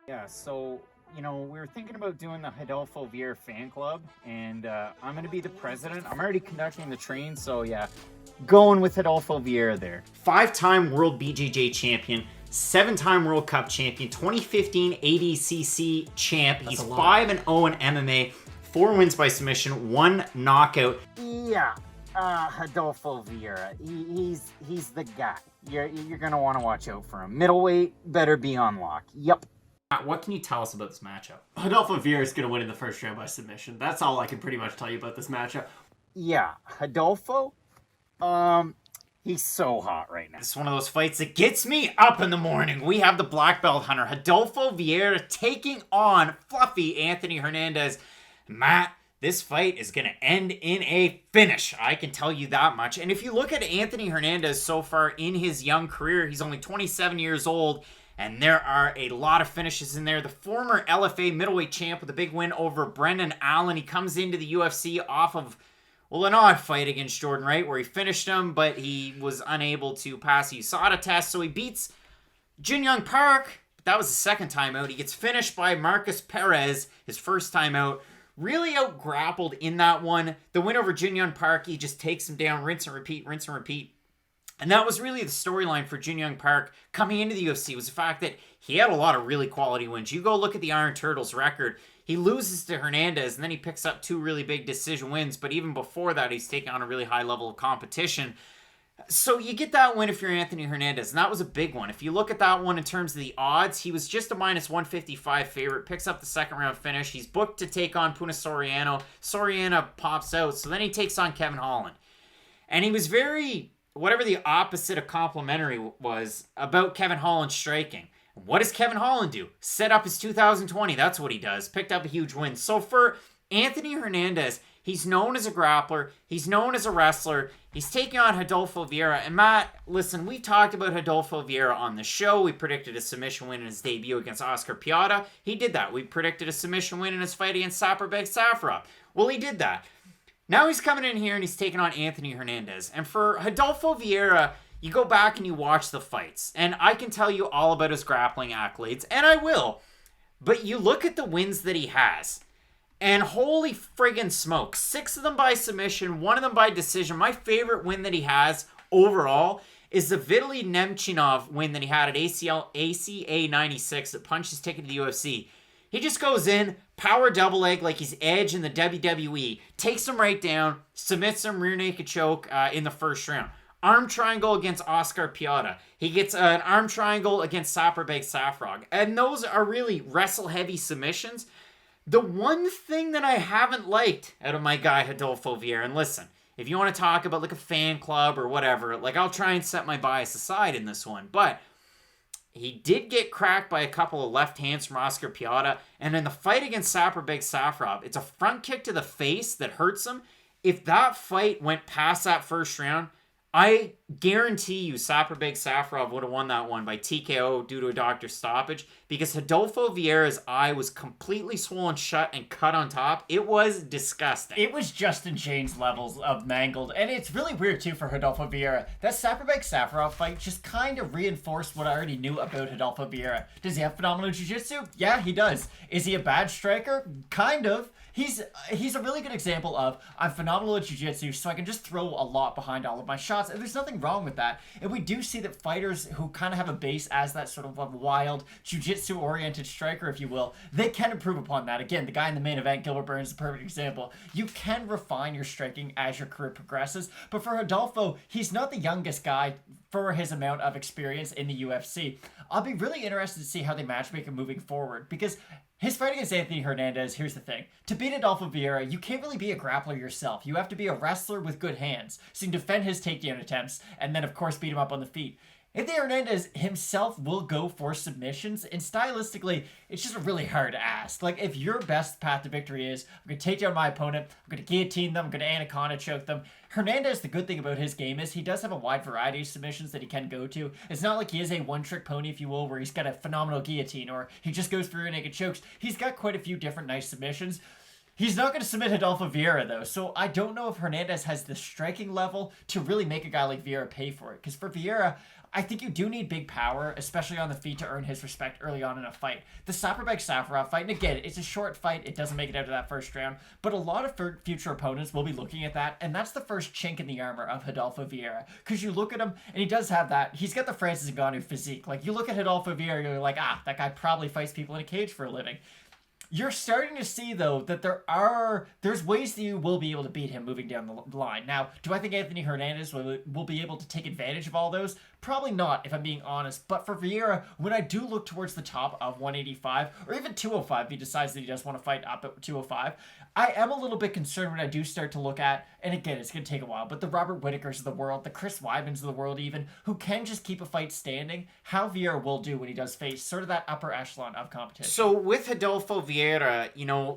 Yeah, so, we were thinking about doing the Rodolfo Vieira fan club, and I'm going to be the president. I'm already conducting the train, so yeah, going with Rodolfo Vieira there. 5-time World BJJ champion, 7-time World Cup champion, 2015 ADCC champ. He's 5-0 in MMA, 4 wins by submission, 1 knockout. Yeah, Rodolfo Vieira, he's the guy. You're going to want to watch out for him. Middleweight better be on lock. Yep. What can you tell us about this matchup? Rodolfo Vieira is going to win in the first round by submission. That's all I can pretty much tell you about this matchup. Yeah, Rodolfo, he's so hot right now. It's one of those fights that gets me up in the morning. We have the black belt hunter, Rodolfo Vieira, taking on fluffy Anthony Hernandez. Matt, this fight is going to end in a finish. I can tell you that much. And if you look at Anthony Hernandez so far in his young career, he's only 27 years old. And there are a lot of finishes in there. The former LFA middleweight champ with a big win over Brendan Allen. He comes into the UFC off of, an odd fight against Jordan Wright where he finished him, but he was unable to pass the USADA test. So he beats Jin Young Park. That was the second time out. He gets finished by Marcus Perez, his first time out. Really out-grappled in that one. The win over Jin Young Park, he just takes him down, rinse and repeat, rinse and repeat. And that was really the storyline for Jin Young Park coming into the UFC, was the fact that he had a lot of really quality wins. You go look at the Iron Turtles record, he loses to Hernandez, and then he picks up 2 really big decision wins. But even before that, he's taking on a really high level of competition. So you get that win if you're Anthony Hernandez, and that was a big one. If you look at that one in terms of the odds, he was just a minus 155 favorite, picks up the second round finish. He's booked to take on Puna Soriano. Soriano pops out, so then he takes on Kevin Holland. And he was very, whatever the opposite of complimentary was, about Kevin Holland striking. What does Kevin Holland do? Set up his 2020. That's what he does. Picked up a huge win. So for Anthony Hernandez, he's known as a grappler. He's known as a wrestler. He's taking on Rodolfo Vieira. And Matt, listen, we talked about Rodolfo Vieira on the show. We predicted a submission win in his debut against Oscar Piata. He did that. We predicted a submission win in his fight against Saperbek Safarov. Well, he did that. Now he's coming in here and he's taking on Anthony Hernandez. And for Rodolfo Vieira, you go back and you watch the fights. And I can tell you all about his grappling accolades, and I will. But you look at the wins that he has, and holy friggin' smoke. 6 of them by submission, 1 of them by decision. My favorite win that he has overall is the Vitaly Nemchinov win that he had at ACA 96 that punched his ticket to the UFC. He just goes in, power double leg like he's Edge in the WWE, takes him right down, submits him rear naked choke in the first round. Arm triangle against Oscar Piata. He gets an arm triangle against Saperbek Safarov. And those are really wrestle-heavy submissions. The one thing that I haven't liked out of my guy Rodolfo Vieira, and listen, if you want to talk about like a fan club or whatever, like I'll try and set my bias aside in this one, but he did get cracked by a couple of left hands from Oscar Piata, and in the fight against Saperbek Safarov, it's a front kick to the face that hurts him. If that fight went past that first round, I guarantee you Saperbek Safarov would have won that one by TKO due to a doctor's stoppage, because Rodolfo Vieira's eye was completely swollen shut and cut on top. It was disgusting. It was Justin James levels of mangled, and it's really weird too for Rodolfo Vieira. That Saperbek Safarov fight just kind of reinforced what I already knew about Rodolfo Vieira. Does he have phenomenal jiu-jitsu? Yeah, he does. Is he a bad striker? Kind of. He's a really good example of, I'm phenomenal at jiu-jitsu, so I can just throw a lot behind all of my shots, and there's nothing wrong with that. And we do see that fighters who kind of have a base as that sort of wild, jiu-jitsu-oriented striker, if you will, they can improve upon that. Again, the guy in the main event, Gilbert Burns, is a perfect example. You can refine your striking as your career progresses, but for Rodolfo, he's not the youngest guy for his amount of experience in the UFC. I'll be really interested to see how they matchmake him moving forward, because his fight against Anthony Hernandez, here's the thing. To beat Rodolfo Vieira, you can't really be a grappler yourself. You have to be a wrestler with good hands, so you can defend his takedown attempts, and then, of course, beat him up on the feet. Anthony Hernandez himself will go for submissions, and stylistically, it's just really hard to ask. Like, if your best path to victory is, I'm going to take down my opponent, I'm going to guillotine them, I'm going to anaconda choke them, Hernandez, the good thing about his game is he does have a wide variety of submissions that he can go to. It's not like he is a one-trick pony, if you will, where he's got a phenomenal guillotine, or he just goes through naked chokes. He's got quite a few different nice submissions. He's not going to submit Rodolfo Vieira, though, so I don't know if Hernandez has the striking level to really make a guy like Vieira pay for it. Because for Vieira, I think you do need big power, especially on the feet, to earn his respect early on in a fight. The Saprabek-Safarov fight, and again, it's a short fight. It doesn't make it out of that first round, but a lot of future opponents will be looking at that, and that's the first chink in the armor of Rodolfo Vieira. Because you look at him, and he does have that. He's got the Francis Ngannou physique. Like, you look at Rodolfo Vieira, you're like, that guy probably fights people in a cage for a living. You're starting to see, though, that there's ways that you will be able to beat him moving down the line. Now, do I think Anthony Hernandez will be able to take advantage of all those? Probably not, if I'm being honest. But for Vieira, when I do look towards the top of 185, or even 205, if he decides that he does want to fight up at 205, I am a little bit concerned when I do start to look at, and again, it's going to take a while, but the Robert Whittakers of the world, the Chris Weidmans of the world even, who can just keep a fight standing, how Vieira will do when he does face sort of that upper echelon of competition. So with Rodolfo Vieira,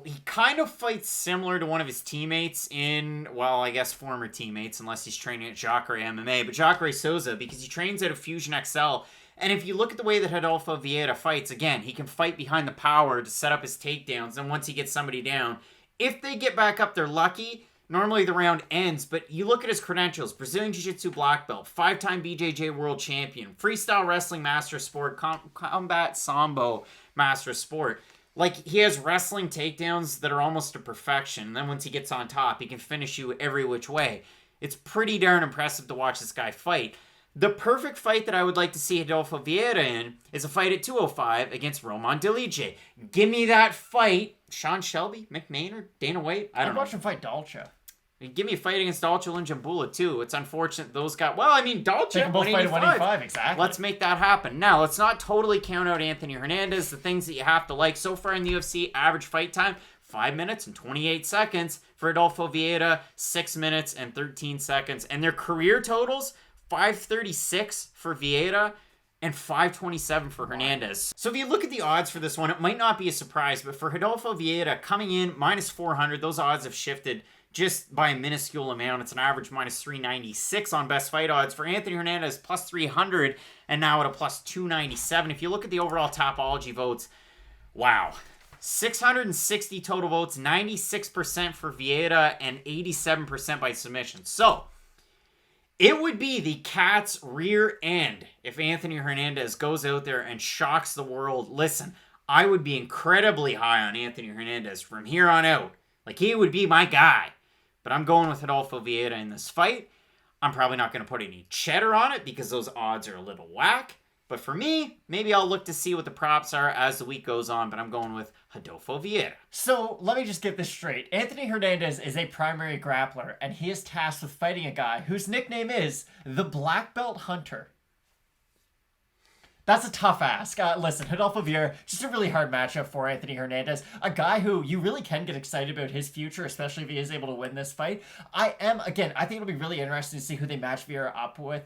he kind of fights similar to one of his teammates I guess former teammates, unless he's training at Jacare MMA, but Jacare Souza, because he trains out of Fusion XL. And if you look at the way that Rodolfo Vieira fights, again, he can fight behind the power to set up his takedowns, and once he gets somebody down, if they get back up, they're lucky. Normally the round ends, but you look at his credentials: Brazilian Jiu-Jitsu black belt, 5-time BJJ world champion, freestyle wrestling master sport, combat sambo master sport. Like, he has wrestling takedowns that are almost to perfection. And then once he gets on top, he can finish you every which way. It's pretty darn impressive to watch this guy fight. The perfect fight that I would like to see Rodolfo Vieira in is a fight at 205 against Roman Dolidze. Give me that fight. Sean Shelby, McMahon, Dana White? I don't know. I'd watch him fight Dalcha. Give me a fight against Dalcha and Jambula, too. It's unfortunate those guys... Well, I mean, Dalcha, They can both fight at 185, exactly. Let's make that happen. Now, let's not totally count out Anthony Hernandez. The things that you have to like. So far in the UFC, average fight time, 5 minutes and 28 seconds. For Rodolfo Vieira, 6 minutes and 13 seconds. And their career totals, 536 for Vieira and 527 for Hernandez. So if you look at the odds for this one, it might not be a surprise, but for Rodolfo Vieira coming in minus 400, those odds have shifted just by a minuscule amount. It's an average minus 396 on best fight odds. For Anthony Hernandez, plus 300, and now at a plus 297. If you look at the overall Topology votes, wow. 660 total votes, 96% for Vieira, and 87% by submission. So, it would be the cat's rear end if Anthony Hernandez goes out there and shocks the world. Listen, I would be incredibly high on Anthony Hernandez from here on out. Like, he would be my guy. But I'm going with Rodolfo Vieira in this fight. I'm probably not going to put any cheddar on it because those odds are a little whack. But for me, maybe I'll look to see what the props are as the week goes on. But I'm going with Rodolfo Vieira. So let me just get this straight. Anthony Hernandez is a primary grappler, and he is tasked with fighting a guy whose nickname is the Black Belt Hunter. That's a tough ask. Listen, Rodolfo Vieira, just a really hard matchup for Anthony Hernandez. A guy who you really can get excited about his future, especially if he is able to win this fight. I think it'll be really interesting to see who they match Vieira up with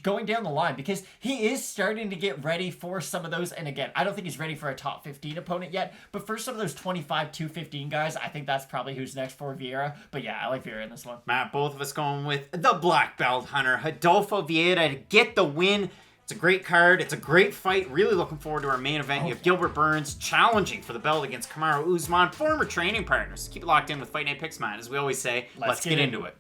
going down the line, because he is starting to get ready for some of those. And again, I don't think he's ready for a top 15 opponent yet, but for some of those 25, 215 guys, I think that's probably who's next for Vieira. But yeah, I like Vieira in this one. Matt, both of us going with the Black Belt Hunter, Rodolfo Vieira, to get the win. It's a great card. It's a great fight. Really looking forward to our main event. You have Gilbert Burns challenging for the belt against Kamaru Usman, former training partners. Keep it locked in with Fight Night Picks, Matt. As we always say, let's get into it.